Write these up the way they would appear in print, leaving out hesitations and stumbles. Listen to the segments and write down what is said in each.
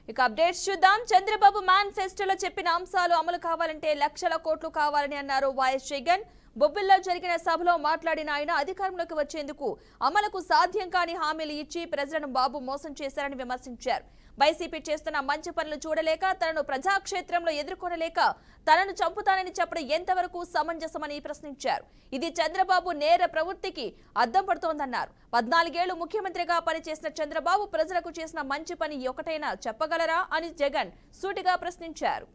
ఇక అప్డేట్స్ చూద్దాం. చంద్రబాబు మేనిఫెస్టోలో చెప్పిన అంశాలు అమలు కావాలంటే లక్షల కోట్లు కావాలని అన్నారు వైఎస్ జగన్. బొబ్బిల్లో జరిగిన సభలో మాట్లాడిన ఆయన అధికారంలోకి వచ్చేందుకు అమలుకు సాధ్యం కాని హామీలు ఇచ్చి ప్రజలను బాబు మోసం చేశారని విమర్శించారు. వైసీపీ చేస్తున్న మంచి పనులు చూడలేక, తనను ప్రజాక్షేత్రంలో ఎదుర్కొనలేక తనను చంపుతానని చెప్పడం ఎంతవరకు సమంజసమని ప్రశ్నించారు. ఇది చంద్రబాబు నేర ప్రవృత్తికి అద్దం పడుతోందన్నారు. 14 ఏళ్లు ముఖ్యమంత్రిగా పనిచేసిన చంద్రబాబు ప్రజలకు చేసిన మంచి పని ఒకటైనా చెప్పగలరా అని జగన్ సూటిగా ప్రశ్నించారు.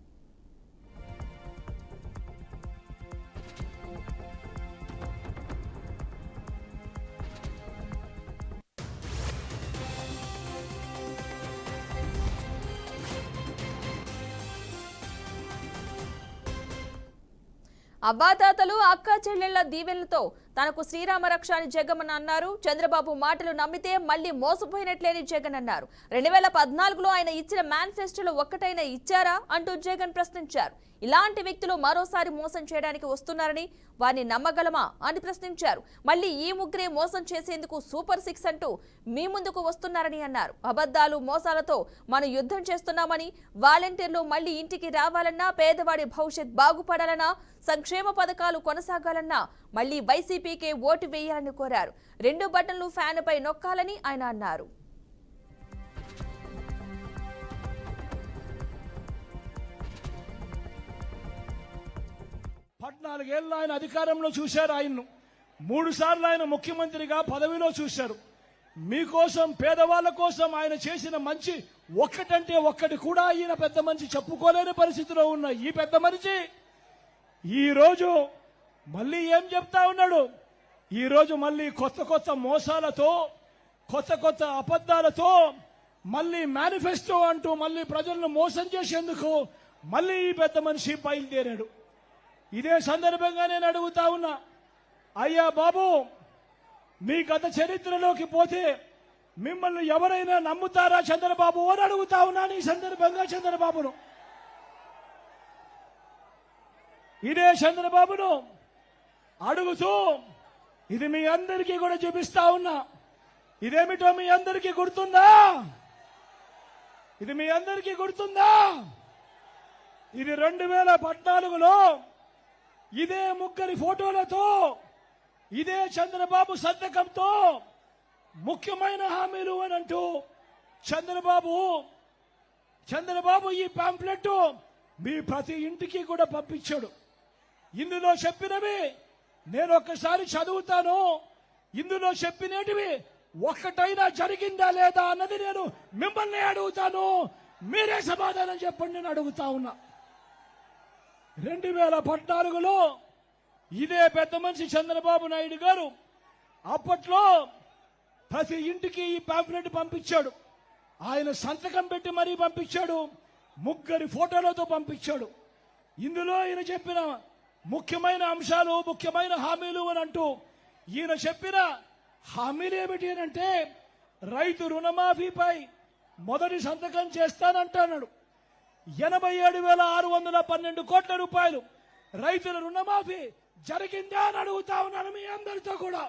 అవ్వాతాతలు అక్కా చెల్లెళ్ల దీవెనలతో తనకు శ్రీరామ రక్ష అని జగన్ అన్నారు. చంద్రబాబు మాటలు నమ్మితే మళ్లీ మోసపోయినట్లేని జగన్ అన్నారు. 2014లో ఆయన ఇచ్చిన మేనిఫెస్టోలో ఒక్కటైనా ఇచ్చారా అంటూ జగన్ ప్రశ్నించారు. ఇలాంటి వ్యక్తులు మరోసారి మోసం చేయడానికి వస్తున్నారని, వారిని నమ్మగలమా అని ప్రశ్నించారు. మళ్లీ ఈ ముగ్గురే మోసం చేసేందుకు సూపర్ 6 అంటూ మీ ముందుకు వస్తున్నారని అన్నారు. అబద్ధాలు మోసాలతో మనం యుద్ధం చేస్తున్నామని, వాలంటీర్లు మళ్లీ ఇంటికి రావాలన్నా, పేదవాడి భవిష్యత్ బాగుపడాలన్నా, సంక్షేమ పథకాలు కొనసాగాలన్నా మళ్లీ వైసీపీకే ఓటు వేయాలని కోరారు. 2 బటన్లు ఫ్యాన్ పై నొక్కాలని ఆయన అన్నారు. పద్నాలుగేళ్ళు ఆయన అధికారంలో చూశారు. ఆయన్ను 3 సార్లు ఆయన ముఖ్యమంత్రిగా పదవిలో చూశారు. మీకోసం, పేదవాళ్ల కోసం ఆయన చేసిన మంచి ఒక్కటంటే ఒక్కటి కూడా ఈయన పెద్ద మనిషి చెప్పుకోలేని పరిస్థితిలో ఉన్న ఈ పెద్ద మనిషి ఈ రోజు మళ్ళీ ఏం చెప్తా ఉన్నాడు? ఈ రోజు మళ్ళీ కొత్త మోసాలతో, కొత్త అబద్ధాలతో, మళ్ళీ మేనిఫెస్టో అంటూ మళ్ళీ ప్రజలను మోసం చేసేందుకు మళ్ళీ ఈ పెద్ద మనిషి బయలుదేరాడు. ఇదే సందర్భంగా నేను అడుగుతా ఉన్నా, అయ్యా బాబు, మీ గత చరిత్రలోకి పోతే మిమ్మల్ని ఎవరైనా నమ్ముతారా చంద్రబాబు అని అడుగుతా ఉన్నాను ఈ సందర్భంగా చంద్రబాబును. ఇదే చంద్రబాబును అడుగుతూ ఇది మీ అందరికీ కూడా చూపిస్తా ఉన్నా. ఇదేమిటో మీ అందరికీ గుర్తుందా? ఇది మీ అందరికీ గుర్తుందా? ఇది 2014లో ఇదే ముగ్గురి ఫోటోలతో, ఇదే చంద్రబాబు సంతకంతో ముఖ్యమైన హామీలు అని అంటూ చంద్రబాబు ఈ పాంప్లెట్ మీ ప్రతి ఇంటికి కూడా పంపించాడు. ఇందులో చెప్పినవి నేను ఒక్కసారి చదువుతాను. ఇందులో చెప్పినటివి ఒక్కటైనా జరిగిందా లేదా అన్నది నేను మిమ్మల్ని అడుగుతాను. మీరే సమాధానం చెప్పండి నేను అడుగుతా ఉన్నా. 2014లో ఇదే పెద్ద మనిషి చంద్రబాబు నాయుడు గారు అప్పట్లో ప్రతి ఇంటికి ఈ పాంప్లెట్ పంపించాడు. ఆయన సంతకం పెట్టి మరీ పంపించాడు. ముగ్గురి ఫోటోలతో పంపించాడు. ఇందులో ఈయన చెప్పిన ముఖ్యమైన అంశాలు, ముఖ్యమైన హామీలు అని అంటూ ఈయన చెప్పిన హామీలు ఏమిటి అంటే, రైతు రుణమాఫీపై మొదటి సంతకం చేస్తానంటున్నాడు. 87,612 కోట్ల రూపాయలు రైతుల రుణమాఫీ జరిగిందా అని అడుగుతా ఉన్నాను మీ అందరితో కూడా.